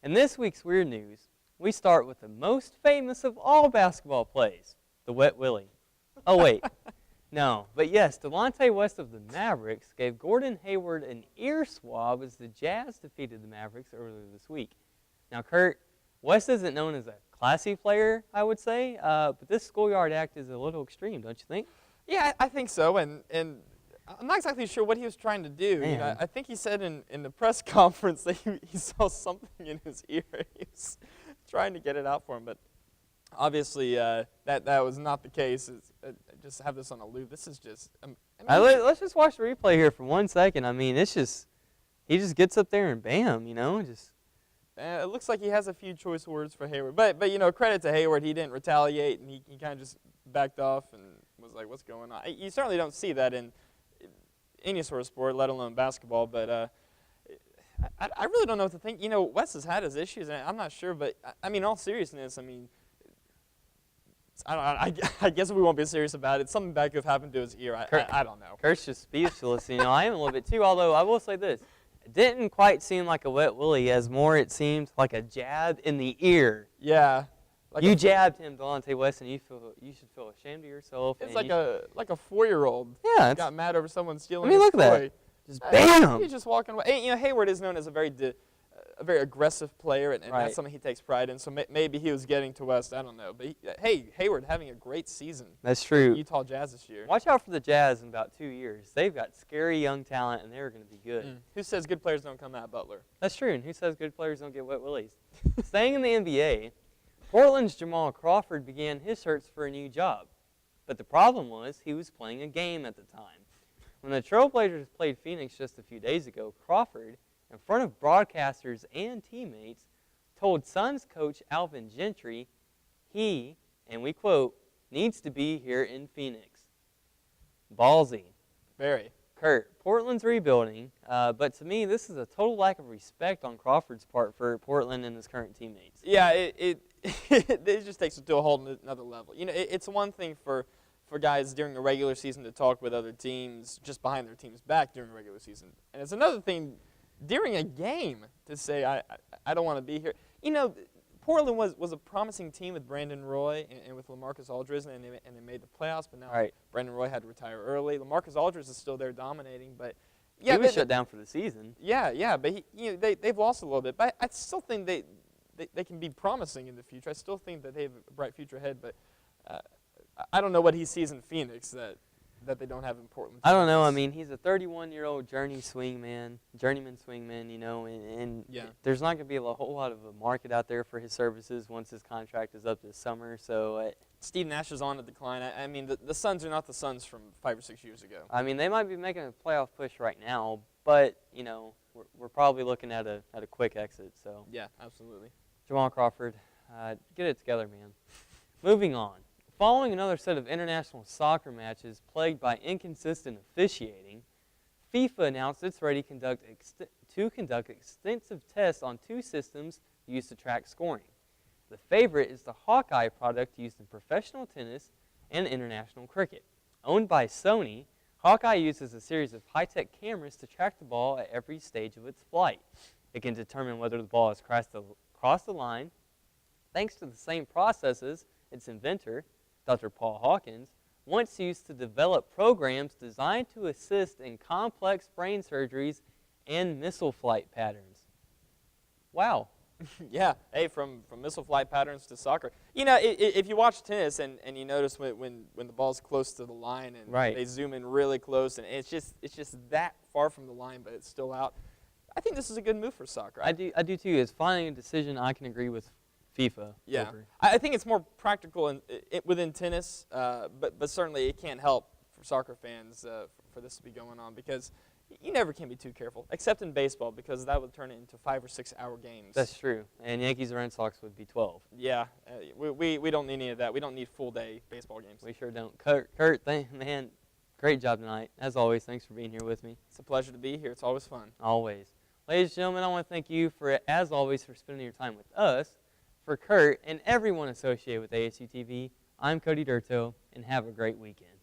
In this week's Weird News, we start with the most famous of all basketball plays, the Wet Willie. Oh, wait. No, but yes, Delonte West of the Mavericks gave Gordon Hayward an ear swab as the Jazz defeated the Mavericks earlier this week. Now, Kurt, West isn't known as a classy player, I would say, but this schoolyard act is a little extreme, don't you think? Yeah, I think so, and I'm not exactly sure what he was trying to do. You know, I think he said in the press conference that he saw something in his ear. He was trying to get it out for him, but obviously that was not the case. Just have this on a loop. This is just. Let's just watch the replay here for 1 second. I mean, it's just he just gets up there and bam, you know, just. It looks like he has a few choice words for Hayward, but you know, credit to Hayward, he didn't retaliate and he kind of just backed off and was like, "What's going on?" You certainly don't see that in any sort of sport, let alone basketball. But I really don't know what to think. You know, West has had his issues, and I'm not sure. But I mean, in all seriousness, I mean, I guess we won't be serious about it. Something bad could have happened to his ear. I don't know. Kurt's just speechless. You know, I am a little bit too. Although I will say this, it didn't quite seem like a wet willy, as more it seemed like a jab in the ear. Yeah. Like you jabbed him, Delonte West, and you should feel ashamed of yourself. It's like a 4-year-old. Yeah. Got mad over someone stealing. I mean, look his at toy. that. Just bam. He's just walking away. Hey, you know, Hayward is known as a very aggressive player, and right. That's something he takes pride in. So maybe he was getting to West. I don't know. But hey, Hayward having a great season. That's true. Utah Jazz this year. Watch out for the Jazz in about 2 years. They've got scary young talent, and they're going to be good. Who says good players don't come out, Butler? That's true. And who says good players don't get wet willies? Staying in the NBA, Portland's Jamal Crawford began his search for a new job. But the problem was he was playing a game at the time. When the Trailblazers played Phoenix just a few days ago, Crawford, in front of broadcasters and teammates, told Suns coach Alvin Gentry he, and we quote, needs to be here in Phoenix. Ballsy. Very. Kurt, Portland's rebuilding, but to me, this is a total lack of respect on Crawford's part for Portland and his current teammates. Yeah, it just takes it to a whole another level. You know, it's one thing for guys during the regular season to talk with other teams just behind their team's back during the regular season. And it's another thing during a game to say, I don't want to be here. You know, Portland was a promising team with Brandon Roy and with LaMarcus Aldridge, and they made the playoffs, but now Brandon Roy had to retire early. LaMarcus Aldridge is still there dominating, but yeah, he was shut down for the season. Yeah, but they've lost a little bit. But I still think they can be promising in the future. I still think that they have a bright future ahead, but I don't know what he sees in Phoenix that they don't have in Portland. I don't know. I mean, he's a 31-year-old journeyman swingman, you know, and there's not going to be a whole lot of a market out there for his services once his contract is up this summer. So Steve Nash is on the decline. I mean, the Suns are not the Suns from 5 or 6 years ago. I mean, they might be making a playoff push right now, but, you know, we're probably looking at a quick exit. So yeah, absolutely. Jamal Crawford, get it together, man. Moving on. Following another set of international soccer matches plagued by inconsistent officiating, FIFA announced it's ready to conduct extensive tests on 2 systems used to track scoring. The favorite is the Hawkeye product used in professional tennis and international cricket. Owned by Sony, Hawkeye uses a series of high-tech cameras to track the ball at every stage of its flight. It can determine whether the ball has crossed the line, thanks to the same processes its inventor, Dr. Paul Hawkins, once used to develop programs designed to assist in complex brain surgeries and missile flight patterns. Wow. Yeah, hey, from missile flight patterns to soccer. You know, if you watch tennis and you notice when the ball's close to the line and they zoom in really close and it's just that far from the line, but it's still out. I think this is a good move for soccer. I do too. It's finally a decision I can agree with FIFA. Yeah, over. I think it's more practical within tennis, but certainly it can't help for soccer fans for this to be going on because you never can be too careful, except in baseball because that would turn it into 5 or 6 hour games. That's true, and Yankees and Red Sox would be 12. Yeah, we don't need any of that. We don't need full day baseball games. We sure don't. Kurt, man, great job tonight. As always, thanks for being here with me. It's a pleasure to be here. It's always fun. Always. Ladies and gentlemen, I want to thank you as always, for spending your time with us. For Kurt and everyone associated with ASU-TV, I'm Cody Durto, and have a great weekend.